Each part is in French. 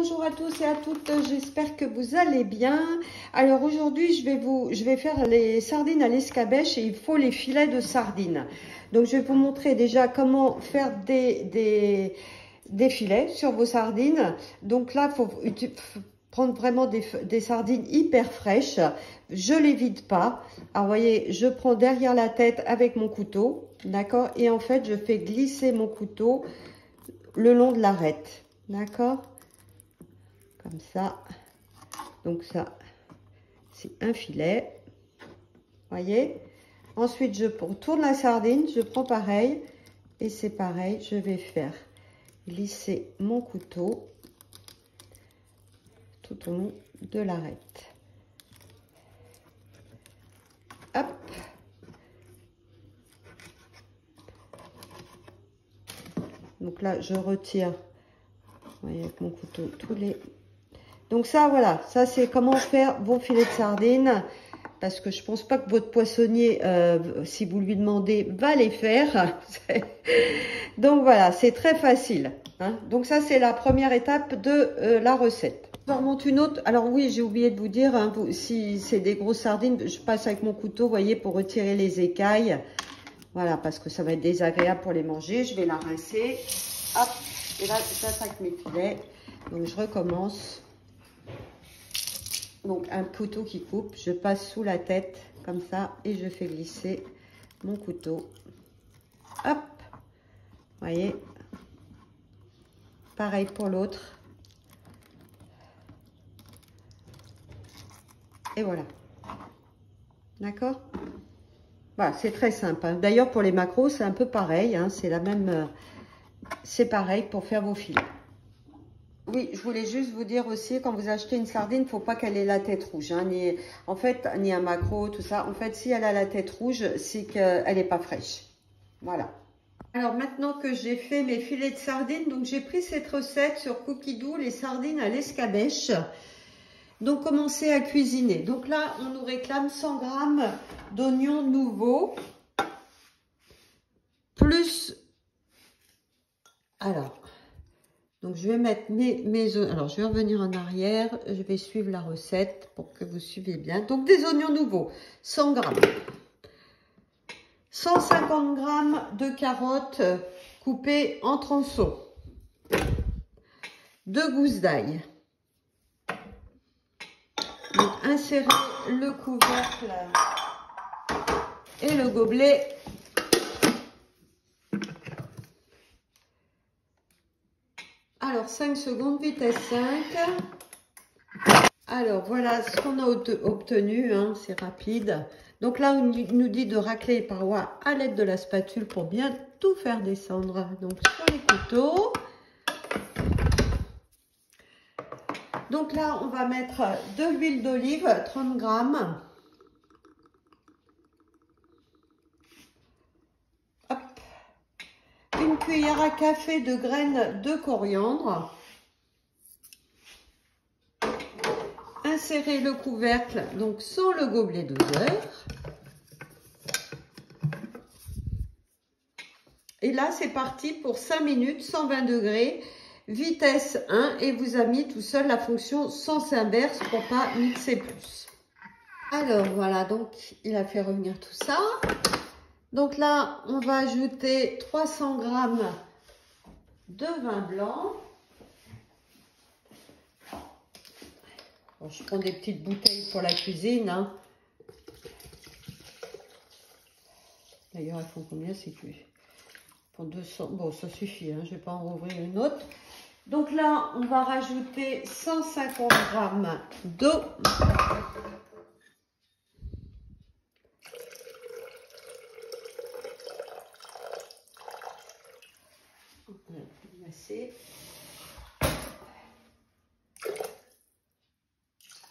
bonjour à tous et à toutes, j'espère que vous allez bien. Alors aujourd'hui je vais faire les sardines à l'escabèche et il faut les filets de sardines. Donc je vais vous montrer déjà comment faire des filets sur vos sardines. Donc là faut prendre vraiment des sardines hyper fraîches. Je les vide pas. Alors vous voyez, je prends derrière la tête avec mon couteau, d'accord, et en fait je fais glisser mon couteau le long de l'arête, d'accord, comme ça. Donc ça c'est un filet, voyez. Ensuite je tourne la sardine, je prends pareil et c'est pareil, je vais faire glisser mon couteau tout au long de l'arête. Hop. Donc là je retire, vous voyez, avec mon couteau tous les... Donc ça, voilà, ça c'est comment faire vos filets de sardines, parce que je pense pas que votre poissonnier, si vous lui demandez, va les faire. Donc voilà, c'est très facile, hein. Donc ça c'est la première étape de la recette. Je remonte une autre. Alors oui, j'ai oublié de vous dire, hein, si c'est des grosses sardines, je passe avec mon couteau, vous voyez, pour retirer les écailles. Voilà, parce que ça va être désagréable pour les manger. Je vais la rincer. Hop, et là j'attaque mes filets. Donc je recommence. Donc un couteau qui coupe, je passe sous la tête comme ça et je fais glisser mon couteau. Hop, voyez. Pareil pour l'autre. Et voilà. D'accord? Voilà, c'est très simple, hein. D'ailleurs pour les macros c'est un peu pareil, hein. C'est la même, c'est pareil pour faire vos filets. Oui, je voulais juste vous dire aussi, quand vous achetez une sardine, il ne faut pas qu'elle ait la tête rouge, hein, ni un maquereau, tout ça. En fait, si elle a la tête rouge, c'est qu'elle n'est pas fraîche. Voilà. Alors maintenant que j'ai fait mes filets de sardines, donc j'ai pris cette recette sur Cookidoo, les sardines à l'escabèche. Donc commencez à cuisiner. Donc là, on nous réclame 100 g d'oignons nouveaux, plus... Alors... Donc, je vais mettre mes oignons. Alors, je vais revenir en arrière. Je vais suivre la recette pour que vous suiviez bien. Donc, des oignons nouveaux, 100 g. 150 g de carottes coupées en tronçons. 2 gousses d'ail. Donc, insérez le couvercle et le gobelet. Alors, 5 secondes, vitesse 5. Alors, voilà ce qu'on a obtenu, hein, c'est rapide. Donc là, on nous dit de racler les parois à l'aide de la spatule pour bien tout faire descendre. Donc, sur les couteaux. Donc là, on va mettre de l'huile d'olive, 30 g. Hop. Une cuillère à café de graines de coriandre. Insérez le couvercle, donc sans le gobelet doseur. Et là, c'est parti pour 5 minutes, 120 degrés, vitesse 1. Et vous avez mis tout seul la fonction sens inverse pour pas mixer plus. Alors voilà, donc il a fait revenir tout ça. Donc là, on va ajouter 300 g de vin blanc. Bon, je prends des petites bouteilles pour la cuisine, hein. D'ailleurs, elles font combien ces cuits? Pour 200, bon, ça suffit, hein, je ne vais pas en rouvrir une autre. Donc là, on va rajouter 150 g d'eau.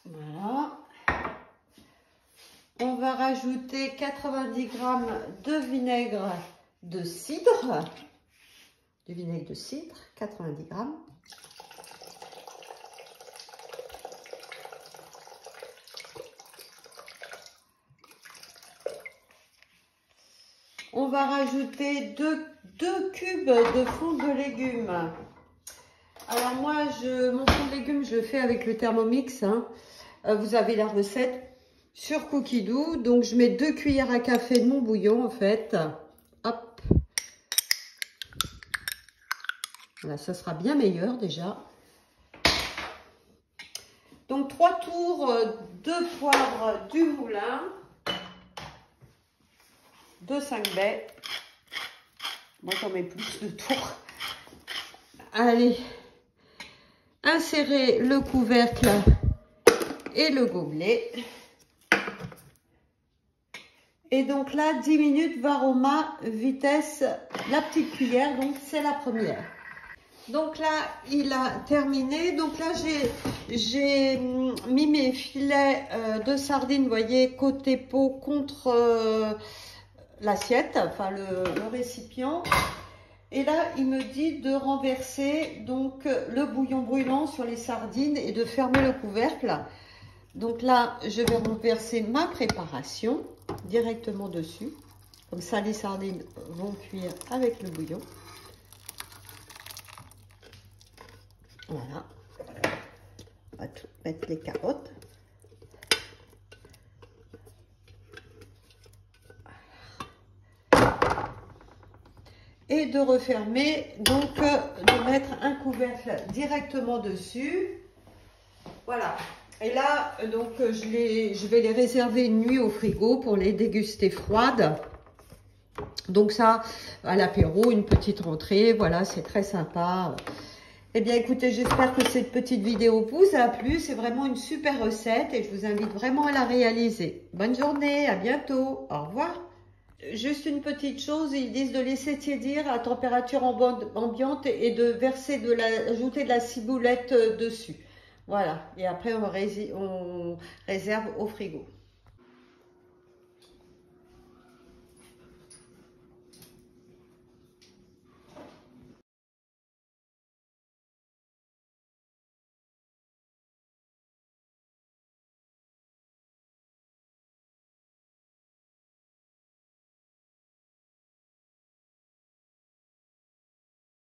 Voilà. On va rajouter 90 g de vinaigre de cidre. Du vinaigre de cidre, 90 g. On va rajouter 2 cubes de fond de légumes. Alors moi, mon fond de légumes, je le fais avec le Thermomix. Hein. Vous avez la recette sur Cookidoo. Donc je mets 2 cuillères à café de mon bouillon en fait. Hop. Voilà, ça sera bien meilleur déjà. Donc 3 tours de poivre du moulin. 2 5 baies. Moi j'en mets plus de tours. Allez. Insérer le couvercle et le gobelet. Et donc là, 10 minutes, varoma, vitesse, la petite cuillère, donc c'est la première. Donc là, il a terminé. Donc là, j'ai mis mes filets de sardines, vous voyez, côté peau contre l'assiette, enfin le récipient. Et là, il me dit de renverser donc le bouillon brûlant sur les sardines et de fermer le couvercle. Donc là, je vais renverser ma préparation directement dessus. Comme ça, les sardines vont cuire avec le bouillon. Voilà. On va mettre les carottes. Et de refermer, donc de mettre un couvercle directement dessus. Voilà. Et là, donc je vais les réserver une nuit au frigo pour les déguster froides. Donc ça, à l'apéro, une petite rentrée, voilà, c'est très sympa. Eh bien, écoutez, j'espère que cette petite vidéo vous a plu. C'est vraiment une super recette et je vous invite vraiment à la réaliser. Bonne journée, à bientôt, au revoir. Juste une petite chose, ils disent de laisser tiédir à température ambiante et de verser ajouter de la ciboulette dessus. Voilà, et après on réserve au frigo.